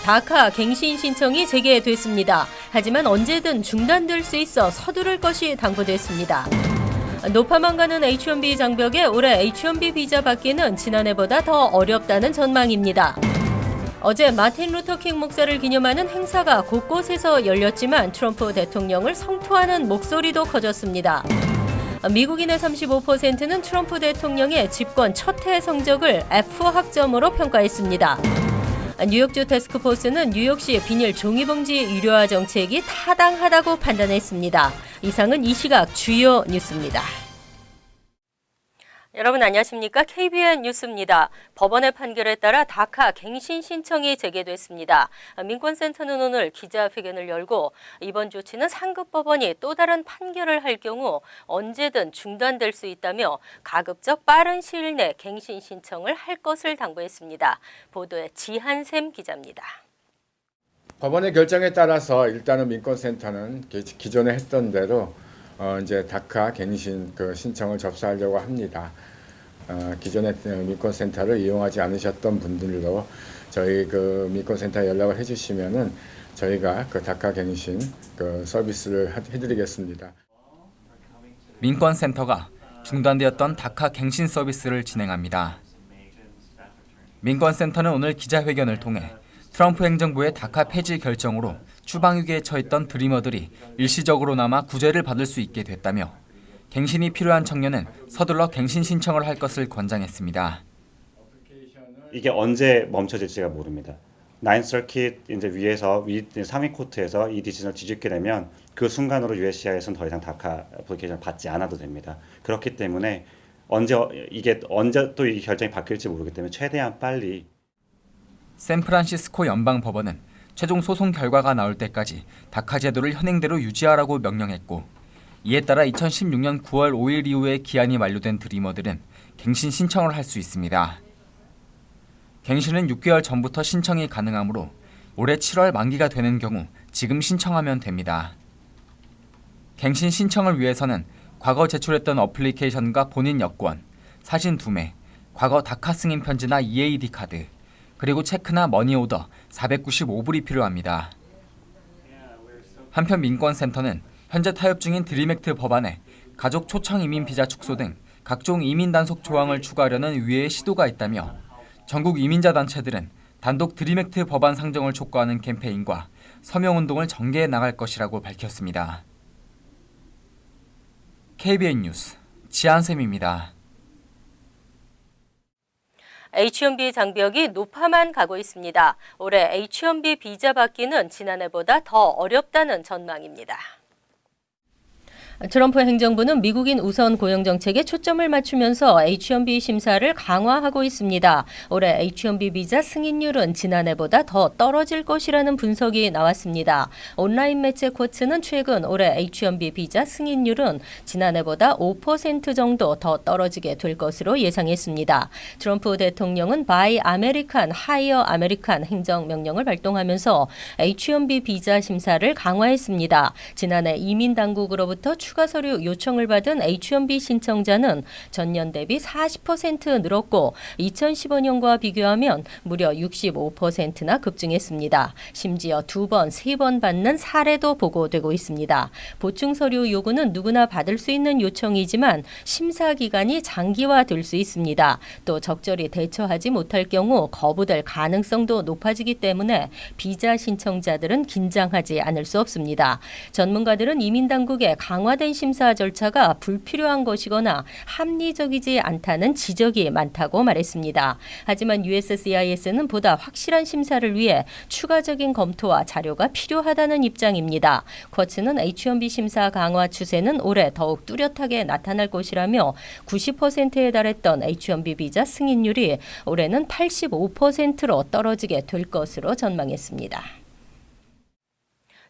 다카 갱신 신청이 재개됐습니다. 하지만 언제든 중단될 수 있어 서두를 것이 당부됐습니다. 노파만 가는 H1B 장벽에 올해 H1B 비자 받기는 지난해보다 더 어렵다는 전망입니다. 어제 마틴 루터킹 목사를 기념하는 행사가 곳곳에서 열렸지만 트럼프 대통령을 성토하는 목소리도 커졌습니다. 미국인의 35%는 트럼프 대통령의 집권 첫 해 성적을 F 학점으로 평가했습니다. 뉴욕주 태스크포스는 뉴욕시 비닐 종이봉지 유료화 정책이 타당하다고 판단했습니다. 이상은 이 시각 주요 뉴스입니다. 여러분 안녕하십니까? KBN 뉴스입니다. 법원의 판결에 따라 다카 갱신 신청이 재개됐습니다. 민권센터는 오늘 기자회견을 열고 이번 조치는 상급 법원이 또 다른 판결을 할 경우 언제든 중단될 수 있다며 가급적 빠른 시일 내 갱신 신청을 할 것을 당부했습니다. 보도에 지한샘 기자입니다. 법원의 결정에 따라서 일단은 민권센터는 기존에 했던 대로 이제 다카 갱신 신청을 접수하려고 합니다. 기존에 민권센터를 이용하지 않으셨던 분들도 저희 민권센터에 연락을 해주시면은 저희가 다카 갱신 서비스를 해드리겠습니다. 민권센터가 중단되었던 다카 갱신 서비스를 진행합니다. 민권센터는 오늘 기자회견을 통해 트럼프 행정부의 다카 폐지 결정으로 추방위기에 처했던 드리머들이 일시적으로나마 구제를 받을 수 있게 됐다며 갱신이 필요한 청년은 서둘러 갱신 신청을 할 것을 권장했습니다. 이게 언제 멈춰질지가 모릅니다. 9th Circuit 이제 위에서 상위 코트에서 이 디시전을 뒤집게 되면 그 순간으로 USCIS는 더 이상 다카 애플리케이션을 받지 않아도 됩니다. 그렇기 때문에 언제 또 이 결정이 바뀔지 모르기 때문에 최대한 빨리. 샌프란시스코 연방법원은 최종 소송 결과가 나올 때까지 다카 제도를 현행대로 유지하라고 명령했고 이에 따라 2016년 9월 5일 이후에 기한이 만료된 드리머들은 갱신 신청을 할 수 있습니다. 갱신은 6개월 전부터 신청이 가능하므로 올해 7월 만기가 되는 경우 지금 신청하면 됩니다. 갱신 신청을 위해서는 과거 제출했던 어플리케이션과 본인 여권, 사진 2매, 과거 다카 승인 편지나 EAD 카드, 그리고 체크나 머니오더 495불이 필요합니다. 한편 민권센터는 현재 타협 중인 드림액트 법안에 가족 초청 이민 비자 축소 등 각종 이민 단속 조항을 추가하려는 의회의 시도가 있다며 전국 이민자 단체들은 단독 드림액트 법안 상정을 촉구하는 캠페인과 서명운동을 전개해 나갈 것이라고 밝혔습니다. KBN 뉴스 지한샘입니다. H1B 장벽이 높아만 가고 있습니다. 올해 H1B 비자 받기는 지난해보다 더 어렵다는 전망입니다. 트럼프 행정부는 미국인 우선 고용 정책에 초점을 맞추면서 H1B 심사를 강화하고 있습니다. 올해 H1B 비자 승인율은 지난해보다 더 떨어질 것이라는 분석이 나왔습니다. 온라인 매체 쿼츠는 최근 올해 H1B 비자 승인율은 지난해보다 5% 정도 더 떨어지게 될 것으로 예상했습니다. 트럼프 대통령은 바이 아메리칸, 하이어 아메리칸 행정명령을 발동하면서 H1B 비자 심사를 강화했습니다. 지난해 이민 당국으로부터 추가 서류 요청을 받은 H1B 신청자는 전년 대비 40% 늘었고 2015년과 비교하면 무려 65%나 급증했습니다. 심지어 2번, 3번 받는 사례도 보고되고 있습니다. 보충 서류 요구는 누구나 받을 수 있는 요청이지만 심사 기간이 장기화될 수 있습니다. 또 적절히 대처하지 못할 경우 거부될 가능성도 높아지기 때문에 비자 신청자들은 긴장하지 않을 수 없습니다. 전문가들은 이민 당국의 강화된 심사 절차가 불필요한 것이거나 합리적이지 않다는 지적이 많다고 말했습니다. 하지만 USCIS는 보다 확실한 심사를 위해 추가적인 검토와 자료가 필요하다는 입장입니다. 쿼츠는 H1B 심사 강화 추세는 올해 더욱 뚜렷하게 나타날 것이라며 90%에 달했던 H1B 비자 승인율이 올해는 85%로 떨어지게 될 것으로 전망했습니다.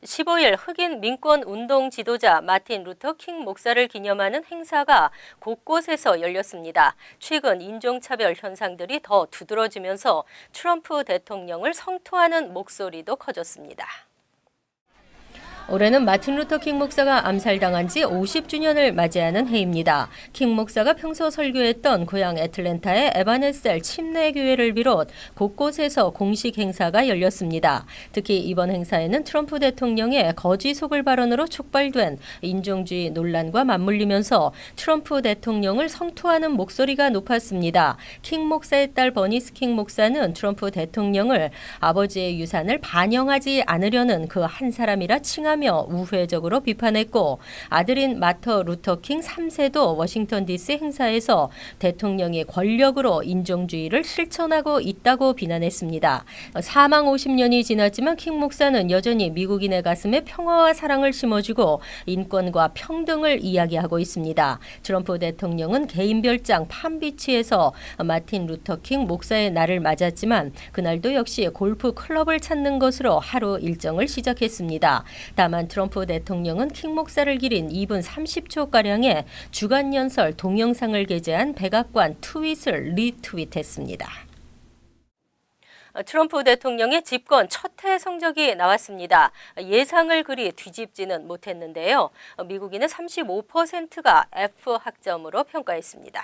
15일 흑인 민권 운동 지도자 마틴 루터 킹 목사를 기념하는 행사가 곳곳에서 열렸습니다. 최근 인종차별 현상들이 더 두드러지면서 트럼프 대통령을 성토하는 목소리도 커졌습니다. 올해는 마틴 루터 킹 목사가 암살당한 지 50주년을 맞이하는 해입니다. 킹 목사가 평소 설교했던 고향 애틀랜타의 에바네셀 침례교회를 비롯 곳곳에서 공식 행사가 열렸습니다. 특히 이번 행사에는 트럼프 대통령의 거짓 속을 발언으로 촉발된 인종주의 논란과 맞물리면서 트럼프 대통령을 성토하는 목소리가 높았습니다. 킹 목사의 딸 버니스 킹 목사는 트럼프 대통령을 아버지의 유산을 반영하지 않으려는 그 한 사람이라 칭하며 우회적으로 비판했고, 아들인 마터 루터 킹 3세도 워싱턴 DC 행사에서 대통령이 권력으로 인종주의를 실천하고 있다고 비난했습니다. 사망 50년이 지났지만 킹 목사는 여전히 미국인의 가슴에 평화와 사랑을 심어주고 인권과 평등을 이야기하고 있습니다. 트럼프 대통령은 개인 별장 팜비치에서 마틴 루터 킹 목사의 날을 맞았지만 그날도 역시 골프 클럽을 찾는 것으로 하루 일정을 시작했습니다. 다만 트럼프 대통령은 킹 목사를 기린 2분 30초가량의 주간 연설 동영상을 게재한 백악관 트윗을 리트윗했습니다. 트럼프 대통령의 집권 첫 해 성적이 나왔습니다. 예상을 그리 뒤집지는 못했는데요. 미국인의 35%가 F 학점으로 평가했습니다.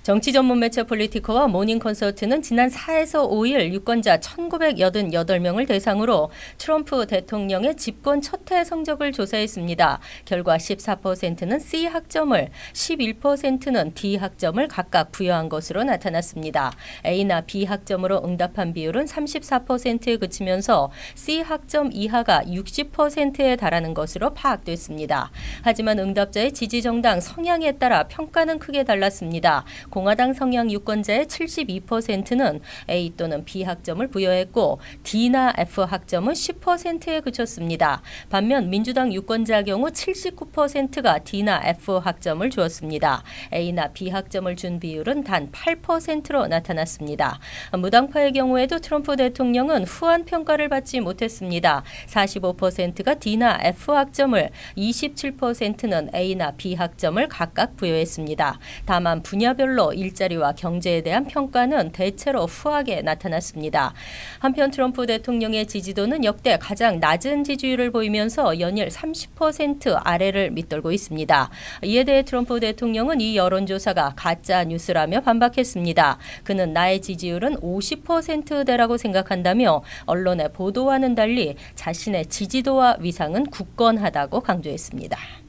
정치 전문 매체 폴리티코와 모닝 컨설트는 지난 4에서 5일 유권자 1988명을 대상으로 트럼프 대통령의 집권 첫 해 성적을 조사했습니다. 결과 14%는 C 학점을, 11%는 D 학점을 각각 부여한 것으로 나타났습니다. A나 B 학점으로 응답한 비율은 34%에 그치면서 C 학점 이하가 60%에 달하는 것으로 파악됐습니다. 하지만 응답자의 지지 정당 성향에 따라 평가는 크게 달랐습니다. 공화당 성향 유권자의 72%는 A 또는 B 학점을 부여했고 D나 F 학점은 10%에 그쳤습니다. 반면 민주당 유권자 경우 79%가 D나 F 학점을 주었습니다. A나 B 학점을 준 비율은 단 8%로 나타났습니다. 무당파의 경우에도 트럼프 대통령은 후한 평가를 받지 못했습니다. 45%가 D나 F 학점을, 27%는 A나 B 학점을 각각 부여했습니다. 다만 분야별로 일자리와 경제에 대한 평가는 대체로 후하게 나타났습니다. 한편 트럼프 대통령의 지지도는 역대 가장 낮은 지지율을 보이면서 연일 30% 아래를 밑돌고 있습니다. 이에 대해 트럼프 대통령은 이 여론조사가 가짜 뉴스라며 반박했습니다. 그는 나의 지지율은 50%대라고 생각한다며 언론의 보도와는 달리 자신의 지지도와 위상은 굳건하다고 강조했습니다.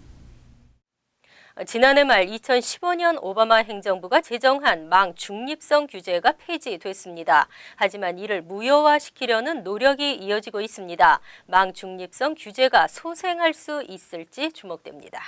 지난해 말 2015년 오바마 행정부가 제정한 망 중립성 규제가 폐지됐습니다. 하지만 이를 무효화시키려는 노력이 이어지고 있습니다. 망 중립성 규제가 소생할 수 있을지 주목됩니다.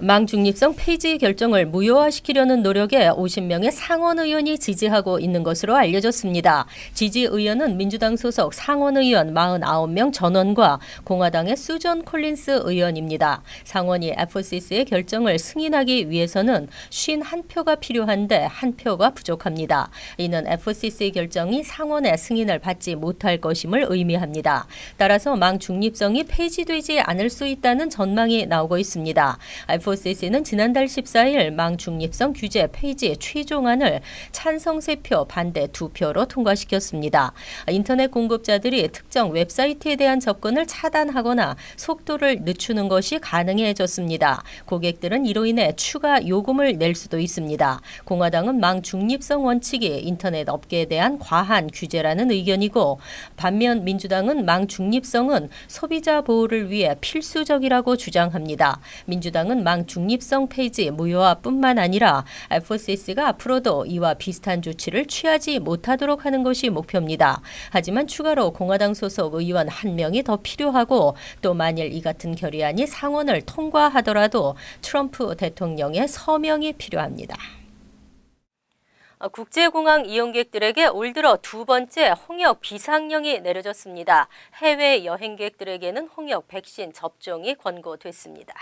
망 중립성 폐지 결정을 무효화시키려는 노력에 50명의 상원 의원이 지지하고 있는 것으로 알려졌습니다. 지지 의원은 민주당 소속 상원 의원 49명 전원과 공화당의 수전 콜린스 의원입니다. 상원이 FCC의 결정을 승인하기 위해서는 51표가 필요한데 1표가 부족합니다. 이는 FCC 결정이 상원의 승인을 받지 못할 것임을 의미합니다. 따라서 망 중립성이 폐지되지 않을 수 있다는 전망이 나오고 있습니다. FCC는 지난달 14일 망 중립성 규제 폐지 최종안을 찬성 3표, 반대 2표로 통과시켰습니다. 인터넷 공급자들이 특정 웹사이트에 대한 접근을 차단하거나 속도를 늦추는 것이 가능해졌습니다. 고객들은 이로 인해 추가 요금을 낼 수도 있습니다. 공화당은 망 중립성 원칙이 인터넷 업계에 대한 과한 규제라는 의견이고, 반면 민주당은 망 중립성은 소비자 보호를 위해 필수적이라고 주장합니다. 민주당은 망 중립성 폐지 무효화뿐만 아니라 FCC가 앞으로도 이와 비슷한 조치를 취하지 못하도록 하는 것이 목표입니다. 하지만 추가로 공화당 소속 의원 1명이 더 필요하고, 또 만일 이 같은 결의안이 상원을 통과하더라도 트럼프 대통령의 서명이 필요합니다. 국제공항 이용객들에게 올 들어 두 번째 홍역 비상령이 내려졌습니다. 해외 여행객들에게는 홍역 백신 접종이 권고됐습니다.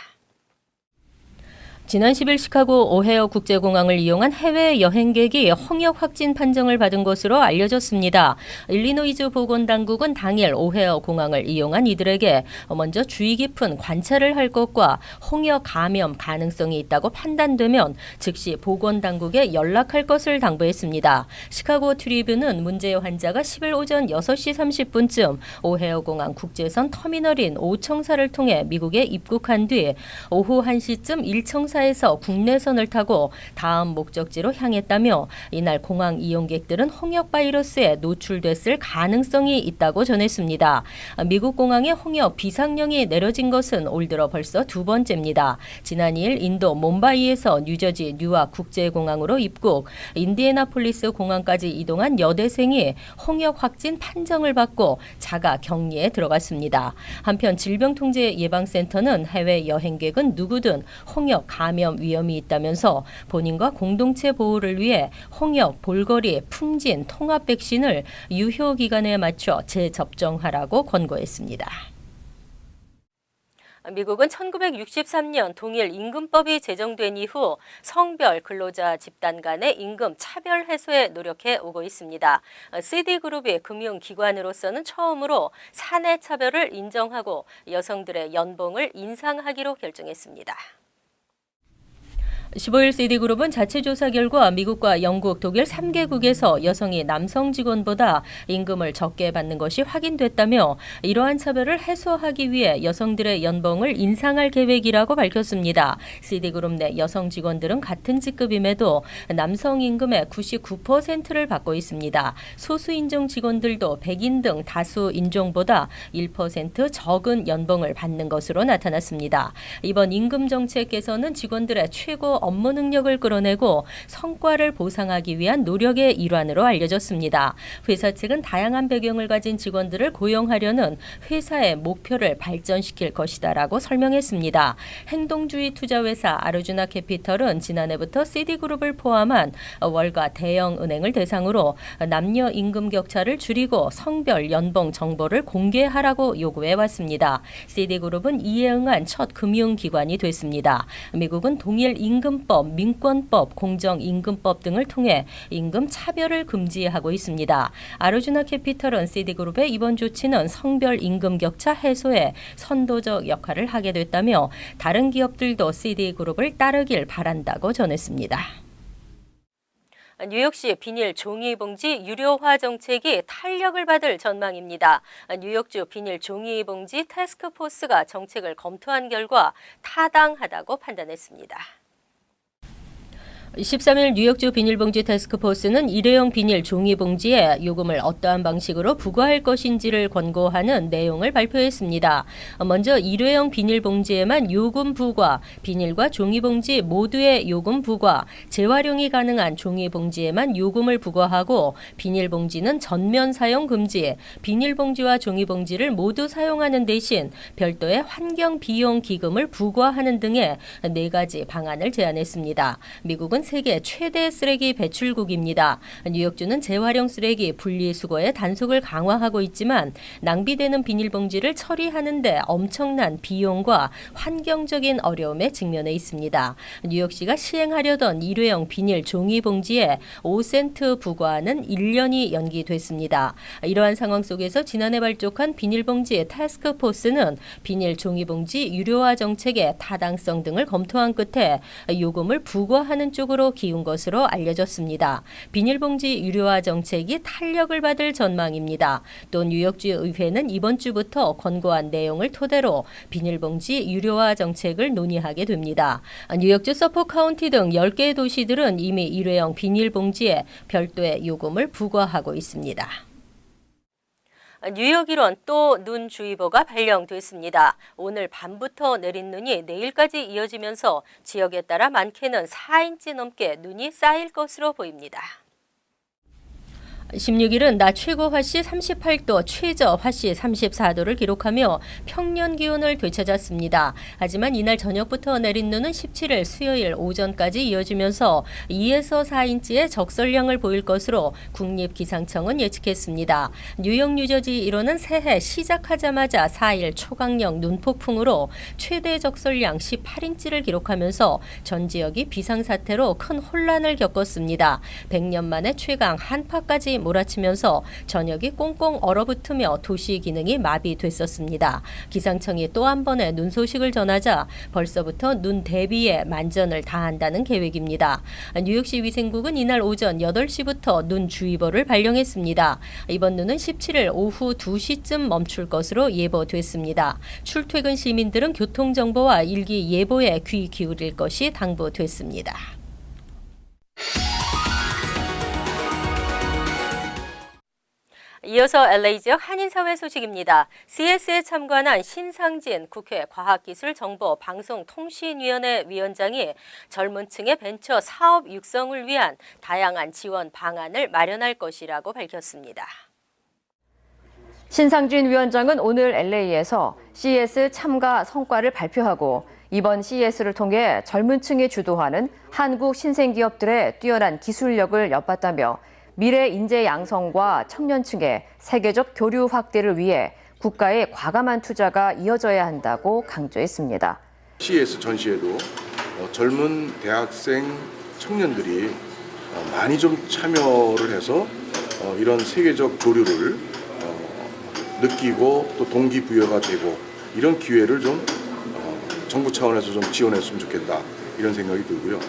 지난 10일 시카고 오헤어 국제공항을 이용한 해외 여행객이 홍역 확진 판정을 받은 것으로 알려졌습니다. 일리노이주 보건당국은 당일 오헤어 공항을 이용한 이들에게 먼저 주의 깊은 관찰을 할 것과 홍역 감염 가능성이 있다고 판단되면 즉시 보건당국에 연락할 것을 당부했습니다. 시카고 트리뷴은 문제 환자가 10일 오전 6시 30분쯤 오헤어 공항 국제선 터미널인 5청사를 통해 미국에 입국한 뒤 오후 1시쯤 1청사에서 국내선을 타고 다음 목적지로 향했다며 이날 공항 이용객들은 홍역 바이러스에 노출됐을 가능성이 있다고 전했습니다. 미국 공항에 홍역 비상령이 내려진 것은 올 들어 벌써 두 번째입니다. 지난 2일 인도 몬바이에서 뉴저지 뉴아크 국제공항으로 입국, 인디애나폴리스 공항까지 이동한 여대생이 홍역 확진 판정을 받고 자가 격리에 들어갔습니다. 한편 질병통제예방센터는 해외 여행객은 누구든 홍역 감염 위험이 있다면서 본인과 공동체 보호를 위해 홍역, 볼거리, 풍진, 통합 백신을 유효 기간에 맞춰 재접종하라고 권고했습니다. 미국은 1963년 동일 임금법이 제정된 이후 성별 근로자 집단 간의 임금 차별 해소에 노력해 오고 있습니다. 시디그룹이 금융기관으로서는 처음으로 사내 차별을 인정하고 여성들의 연봉을 인상하기로 결정했습니다. 15일 시디그룹은 자체 조사 결과 미국과 영국, 독일 3개국에서 여성이 남성 직원보다 임금을 적게 받는 것이 확인됐다며 이러한 차별을 해소하기 위해 여성들의 연봉을 인상할 계획이라고 밝혔습니다. 시디그룹 내 여성 직원들은 같은 직급임에도 남성 임금의 99%를 받고 있습니다. 소수 인종 직원들도 백인 등 다수 인종보다 1% 적은 연봉을 받는 것으로 나타났습니다. 이번 임금 정책 개선은 직원들의 최고 업무 능력을 끌어내고 성과를 보상하기 위한 노력의 일환으로 알려졌습니다. 회사 측은 다양한 배경을 가진 직원들을 고용하려는 회사의 목표를 발전시킬 것이다라고 설명했습니다. 행동주의 투자회사 아르주나 캐피털은 지난해부터 시디그룹을 포함한 월가 대형 은행을 대상으로 남녀 임금 격차를 줄이고 성별 연봉 정보를 공개하라고 요구해 왔습니다. 시디그룹은 이에 응한 첫 금융기관이 됐습니다. 미국은 동일 임금법, 민권법, 공정임금법 등을 통해 임금 차별을 금지하고 있습니다. 아르주나 캐피털은 시디그룹의 이번 조치는 성별 임금 격차 해소에 선도적 역할을 하게 됐다며 다른 기업들도 시디그룹을 따르길 바란다고 전했습니다. 뉴욕시 비닐 종이봉지 유료화 정책이 탄력을 받을 전망입니다. 뉴욕주 비닐 종이봉지 태스크포스가 정책을 검토한 결과 타당하다고 판단했습니다. 13일 뉴욕주 비닐봉지 태스크포스는 일회용 비닐 종이봉지에 요금을 어떠한 방식으로 부과할 것인지를 권고하는 내용을 발표했습니다. 먼저 일회용 비닐봉지에만 요금 부과, 비닐과 종이봉지 모두의 요금 부과, 재활용이 가능한 종이봉지에만 요금을 부과하고 비닐봉지는 전면 사용 금지, 비닐봉지와 종이봉지를 모두 사용하는 대신 별도의 환경 비용 기금을 부과하는 등의 4가지 방안을 제안했습니다. 미국은 세계 최대 쓰레기 배출국입니다. 뉴욕주는 재활용 쓰레기 분리수거의 단속을 강화하고 있지만 낭비되는 비닐봉지를 처리하는 데 엄청난 비용과 환경적인 어려움에 직면해 있습니다. 뉴욕시가 시행하려던 일회용 비닐 종이봉지에 5센트 부과는 1년이 연기됐습니다. 이러한 상황 속에서 지난해 발족한 비닐봉지 태스크포스는 비닐 종이봉지 유료화 정책의 타당성 등을 검토한 끝에 요금을 부과하는 쪽으로 기운 것으로 알려졌습니다. 비닐봉지 유료화 정책이 탄력을 받을 전망입니다. 또 뉴욕주 의회는 이번 주부터 권고한 내용을 토대로 비닐봉지 유료화 정책을 논의하게 됩니다. 뉴욕주 서포 카운티 등 10개 도시들은 이미 일회용 비닐봉지에 별도의 요금을 부과하고 있습니다. 뉴욕 일원 또 눈주의보가 발령됐습니다. 오늘 밤부터 내린 눈이 내일까지 이어지면서 지역에 따라 많게는 4인치 넘게 눈이 쌓일 것으로 보입니다. 16일은 낮 최고 화씨 38도, 최저 화씨 34도를 기록하며 평년 기온을 되찾았습니다. 하지만 이날 저녁부터 내린 눈은 17일 수요일 오전까지 이어지면서 2에서 4인치의 적설량을 보일 것으로 국립기상청은 예측했습니다. 뉴욕, 뉴저지 일호는 새해 시작하자마자 4일 초강력 눈폭풍으로 최대 적설량 18인치를 기록하면서 전 지역이 비상사태로 큰 혼란을 겪었습니다. 100년 만에 최강 한파까지 몰아치면서 저녁이 꽁꽁 얼어붙으며 도시 기능이 마비됐었습니다. 기상청이 또 한 번의 눈 소식을 전하자 벌써부터 눈 대비에 만전을 다한다는 계획입니다. 뉴욕시 위생국은 이날 오전 8시부터 눈주의보를 발령했습니다. 이번 눈은 17일 오후 2시쯤 멈출 것으로 예보됐습니다. 출퇴근 시민들은 교통정보와 일기 예보에 귀 기울일 것이 당부됐습니다. 이어서 LA 지역 한인사회 소식입니다. CS에 참관한 신상진 국회 과학기술정보방송통신위원회 위원장이 젊은 층의 벤처 사업 육성을 위한 다양한 지원 방안을 마련할 것이라고 밝혔습니다. 신상진 위원장은 오늘 LA에서 CES 참가 성과를 발표하고 이번 CES를 통해 젊은 층이 주도하는 한국 신생기업들의 뛰어난 기술력을 엿봤다며 미래 인재 양성과 청년층의 세계적 교류 확대를 위해 국가의 과감한 투자가 이어져야 한다고 강조했습니다. CES 전시에도 젊은 대학생 청년들이 많이 좀 참여를 해서 이런 세계적 조류를 느끼고 또 동기부여가 되고 이런 기회를 좀 정부 차원에서 좀 지원했으면 좋겠다 이런 생각이 들고요.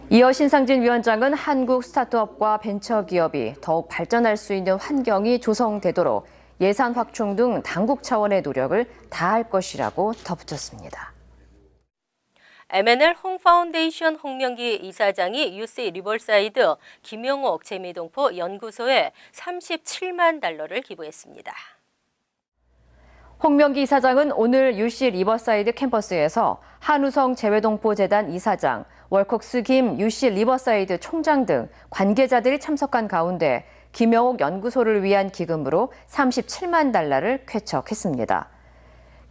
이어 신상진 위원장은 한국 스타트업과 벤처기업이 더욱 발전할 수 있는 환경이 조성되도록 예산 확충 등 당국 차원의 노력을 다할 것이라고 덧붙였습니다. M&L 홍파운데이션 홍명기 이사장이 UC 리버사이드 김용옥 재미동포 연구소에 37만 달러를 기부했습니다. 홍명기 이사장은 오늘 UC 리버사이드 캠퍼스에서 한우성 재외동포재단 이사장, 월콕스 김 UC 리버사이드 총장 등 관계자들이 참석한 가운데 김영옥 연구소를 위한 기금으로 37만 달러를 쾌척했습니다.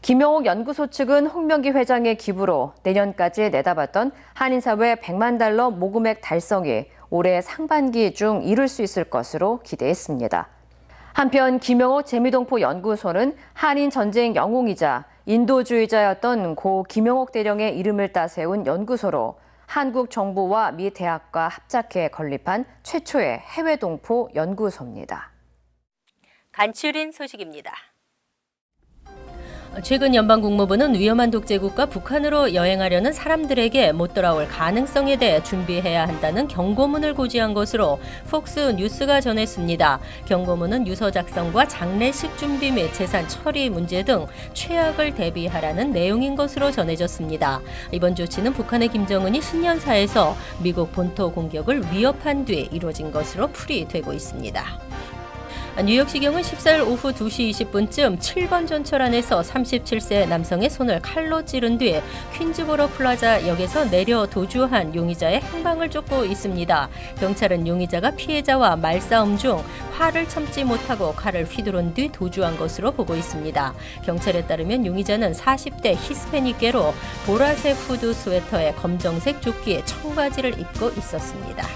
김영옥 연구소 측은 홍명기 회장의 기부로 내년까지 내다봤던 한인사회 100만 달러 모금액 달성이 올해 상반기 중 이룰 수 있을 것으로 기대했습니다. 한편 김영옥 재미동포 연구소는 한인 전쟁 영웅이자 인도주의자였던 고 김영옥 대령의 이름을 따세운 연구소로 한국 정부와 미 대학과 합작해 건립한 최초의 해외 동포 연구소입니다. 간추린 소식입니다. 최근 연방국무부는 위험한 독재국가 북한으로 여행하려는 사람들에게 못 돌아올 가능성에 대해 준비해야 한다는 경고문을 고지한 것으로 폭스 뉴스가 전했습니다. 경고문은 유서 작성과 장례식 준비 및 재산 처리 문제 등 최악을 대비하라는 내용인 것으로 전해졌습니다. 이번 조치는 북한의 김정은이 신년사에서 미국 본토 공격을 위협한 뒤 이루어진 것으로 풀이되고 있습니다. 뉴욕시경은 14일 오후 2시 20분쯤 7번 전철 안에서 37세 남성의 손을 칼로 찌른 뒤 퀸즈보러 플라자 역에서 내려 도주한 용의자의 행방을 쫓고 있습니다. 경찰은 용의자가 피해자와 말싸움 중 화를 참지 못하고 칼을 휘두른 뒤 도주한 것으로 보고 있습니다. 경찰에 따르면 용의자는 40대 히스패닉계로 보라색 후드 스웨터에 검정색 조끼에 청바지를 입고 있었습니다.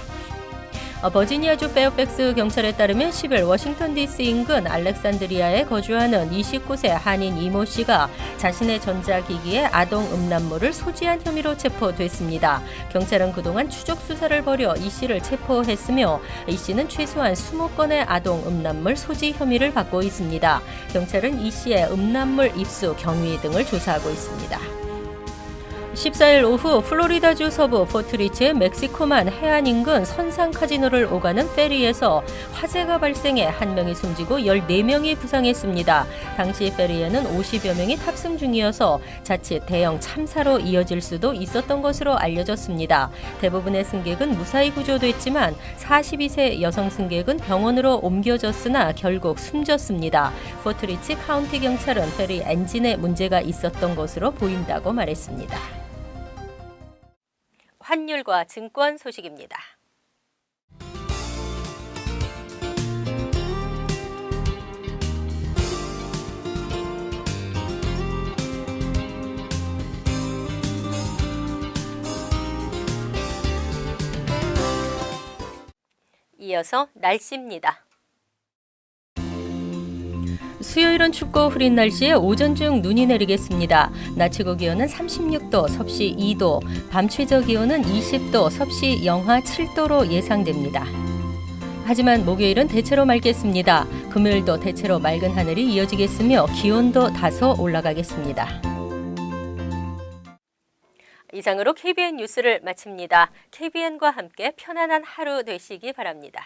버지니아주 페어팩스 경찰에 따르면 10일 워싱턴 DC 인근 알렉산드리아에 거주하는 29세 한인 이모 씨가 자신의 전자기기에 아동 음란물을 소지한 혐의로 체포됐습니다. 경찰은 그동안 추적 수사를 벌여 이 씨를 체포했으며 이 씨는 최소한 20건의 아동 음란물 소지 혐의를 받고 있습니다. 경찰은 이 씨의 음란물 입수 경위 등을 조사하고 있습니다. 14일 오후 플로리다주 서부 포트리츠의 멕시코만 해안 인근 선상 카지노를 오가는 페리에서 화재가 발생해 한 명이 숨지고 14명이 부상했습니다. 당시 페리에는 50여 명이 탑승 중이어서 자칫 대형 참사로 이어질 수도 있었던 것으로 알려졌습니다. 대부분의 승객은 무사히 구조됐지만 42세 여성 승객은 병원으로 옮겨졌으나 결국 숨졌습니다. 포트리츠 카운티 경찰은 페리 엔진에 문제가 있었던 것으로 보인다고 말했습니다. 환율과 증권 소식입니다. 이어서 날씨입니다. 수요일은 춥고 흐린 날씨에 오전 중 눈이 내리겠습니다. 낮 최고 기온은 36도, 섭씨 2도, 밤 최저 기온은 20도, 섭씨 영하 7도로 예상됩니다. 하지만 목요일은 대체로 맑겠습니다. 금요일도 대체로 맑은 하늘이 이어지겠으며 기온도 다소 올라가겠습니다. 이상으로 KBN 뉴스를 마칩니다. KBN과 함께 편안한 하루 되시기 바랍니다.